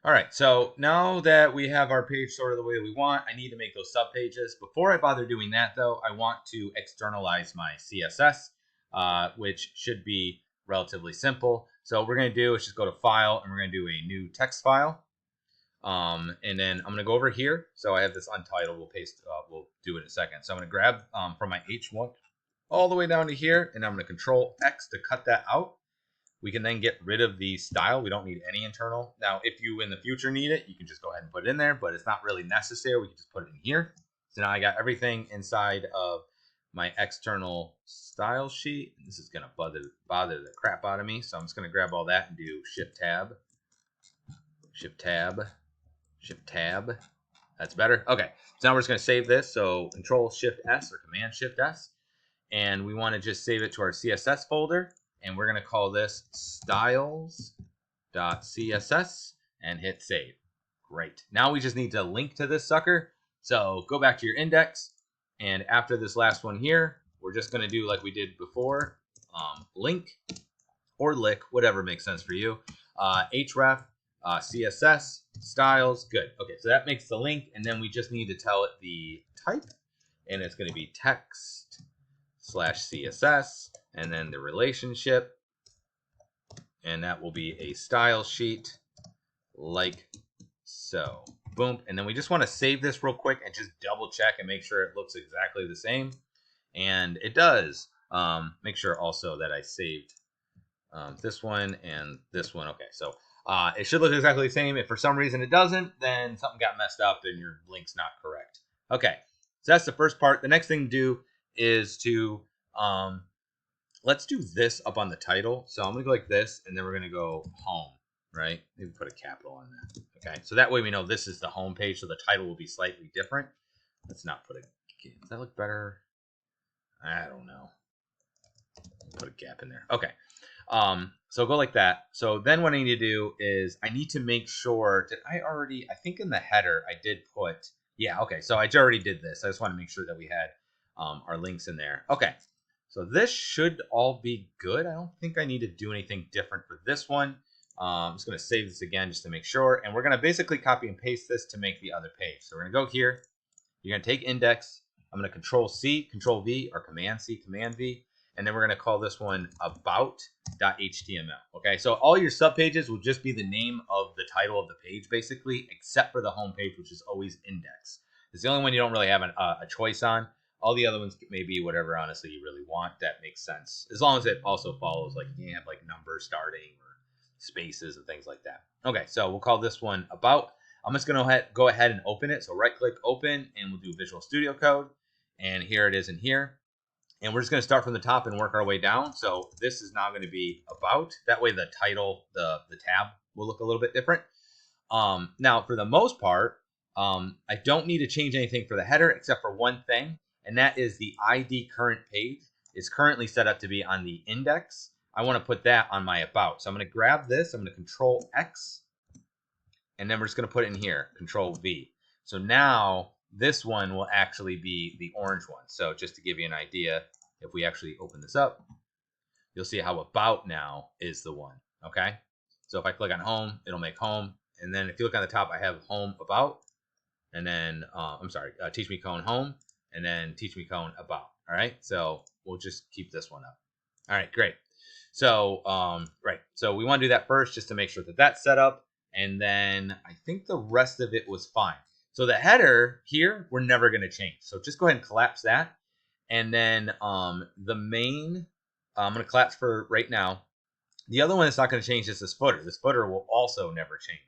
All right, so now that we have our page sort of the way we want, I need to make those sub pages. Before I bother doing that, though, I want to externalize my CSS, which should be relatively simple. So what we're going to do is just go to File, and we're going to do a new text file. And then I'm going to go over here. So I have this untitled. We'll do it in a second. So I'm going to grab from my H1 all the way down to here, and I'm going to Control X to cut that out. We can then get rid of the style. We don't need any internal. Now, if you in the future need it, you can just go ahead and put it in there, but it's not really necessary. We can just put it in here. So now I got everything inside of my external style sheet. This is going to bother the crap out of me. So I'm just going to grab all that and do Shift Tab, Shift Tab, Shift Tab. That's better. Okay. So now we're just going to save this. So Control Shift S or Command Shift S. And we want to just save it to our CSS folder. And we're going to call this styles.css and hit save. Great. Now we just need to link to this sucker. So go back to your index. And after this last one here, we're just going to do like we did before. Link or lick, whatever makes sense for you. href, CSS, styles. Good. Okay, so that makes the link. And then we just need to tell it the type. And it's going to be text/CSS. And then the relationship, and that will be a style sheet like so. Boom. And then we just want to save this real quick and just double check and make sure it looks exactly the same. And it does. Make sure also that I saved this one and this one. Okay, so it should look exactly the same. If for some reason it doesn't, then something got messed up and your link's not correct. Okay, so that's the first part. The next thing to do is to let's do this up on the title. So I'm going to go like this, and then we're going to go home, right? Maybe put a capital on that. Okay, so that way we know this is the home page, so the title will be slightly different. Let's not put a... Does that look better? I don't know. Put a gap in there. Okay. So go like that. So then what I need to do is I need to make sure... I think in the header I did put... Yeah, okay, so I already did this. I just want to make sure that we had our links in there. Okay. So this should all be good. I don't think I need to do anything different for this one. I'm just going to save this again just to make sure. And we're going to basically copy and paste this to make the other page. So we're going to go here. You're going to take index. I'm going to Control-C, Control-V, or Command-C, Command-V. And then we're going to call this one about.html. Okay, so all your subpages will just be the name of the title of the page, basically, except for the home page, which is always index. It's the only one you don't really have a choice on. All the other ones may be whatever, honestly, you really want. That makes sense. As long as it also follows, like, you have, like, numbers starting or spaces and things like that. Okay, so we'll call this one about. I'm just going to go ahead and open it. So right-click, open, and we'll do Visual Studio Code. And here it is in here. And we're just going to start from the top and work our way down. So this is now going to be about. That way the title, the tab, will look a little bit different. Now, for the most part, I don't need to change anything for the header except for one thing. And that is the ID current page is currently set up to be on the index. I want to put that on my about. So I'm going to grab this. I'm going to Control X. And then we're just going to put it in here. Control V. So now this one will actually be the orange one. So just to give you an idea, if we actually open this up, you'll see how about now is the one. Okay. So if I click on home, it'll make home. And then if you look on the top, I have home about. And then, teach me cone home. And then teach me cone about. All right. So we'll just keep this one up. All right, great. So, right. So we want to do that first just to make sure that that's set up. And then I think the rest of it was fine. So the header here, we're never going to change. So just go ahead and collapse that. And then the main, I'm going to collapse for right now. The other one that's not going to change is this footer. This footer will also never change.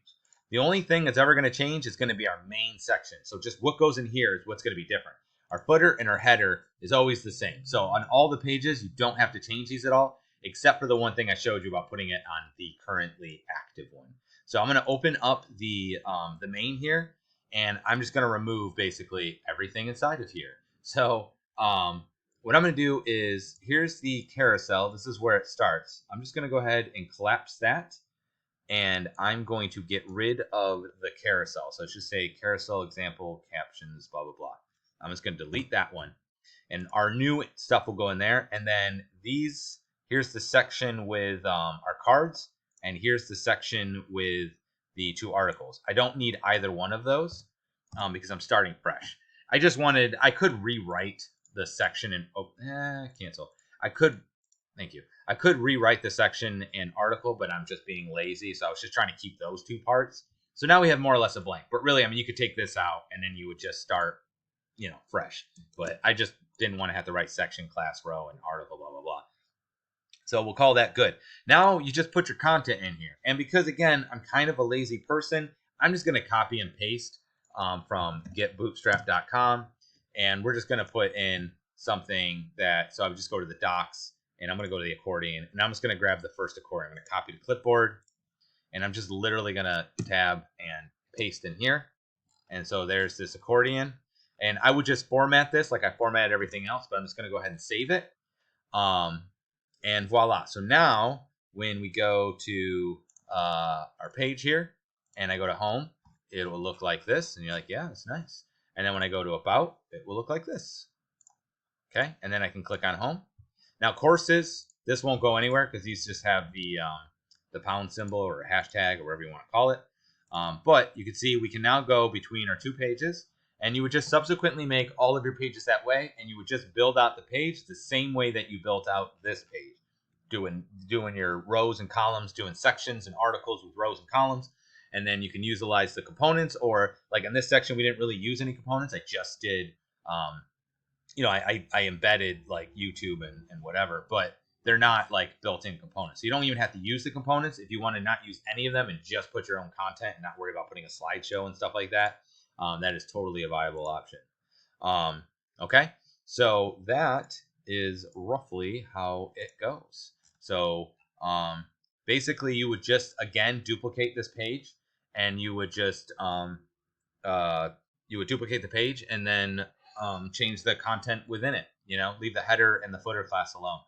The only thing that's ever going to change is going to be our main section. So just what goes in here is what's going to be different. Our footer and our header is always the same. So on all the pages, you don't have to change these at all, except for the one thing I showed you about putting it on the currently active one. So I'm going to open up the main here, and I'm just going to remove basically everything inside of here. So what I'm going to do is, here's the carousel. This is where it starts. I'm just going to go ahead and collapse that, and I'm going to get rid of the carousel. So it should say carousel example captions, blah, blah, blah. I'm just going to delete that one. And our new stuff will go in there. And then here's the section with our cards. And here's the section with the 2 articles. I don't need either one of those because I'm starting fresh. I just wanted, I could rewrite the section and cancel. Thank you. I could rewrite the section and article, but I'm just being lazy. So I was just trying to keep those 2 parts. So now we have more or less a blank. But really, I mean, you could take this out and then you would just start, fresh. But I just didn't want to have to write section, class, row, and article, blah, blah, blah. So we'll call that good. Now you just put your content in here. And because, again, I'm kind of a lazy person, I'm just going to copy and paste from getbootstrap.com. And we're just going to put in something that, so I would just go to the docs, and I'm going to go to the accordion. And I'm just going to grab the first accordion. I'm going to copy the clipboard. And I'm just literally going to tab and paste in here. And so there's this accordion. And I would just format this like I formatted everything else, but I'm just going to go ahead and save it. And voila. So now when we go to our page here and I go to home, it will look like this. And you're like, yeah, that's nice. And then when I go to about, it will look like this. Okay. And then I can click on home. Now courses, this won't go anywhere because these just have the pound symbol or hashtag or whatever you want to call it. But you can see we can now go between our 2 pages. And you would just subsequently make all of your pages that way, and you would just build out the page the same way that you built out this page, doing your rows and columns, doing sections and articles with rows and columns, and then you can utilize the components. Or like in this section, we didn't really use any components. I just did, I embedded like YouTube and whatever, but they're not like built-in components. So you don't even have to use the components if you want to not use any of them and just put your own content and not worry about putting a slideshow and stuff like that. That is totally a viable option. Okay, so that is roughly how it goes. So basically, you would just again duplicate this page, and you would just duplicate the page and then change the content within it. Leave the header and the footer class alone.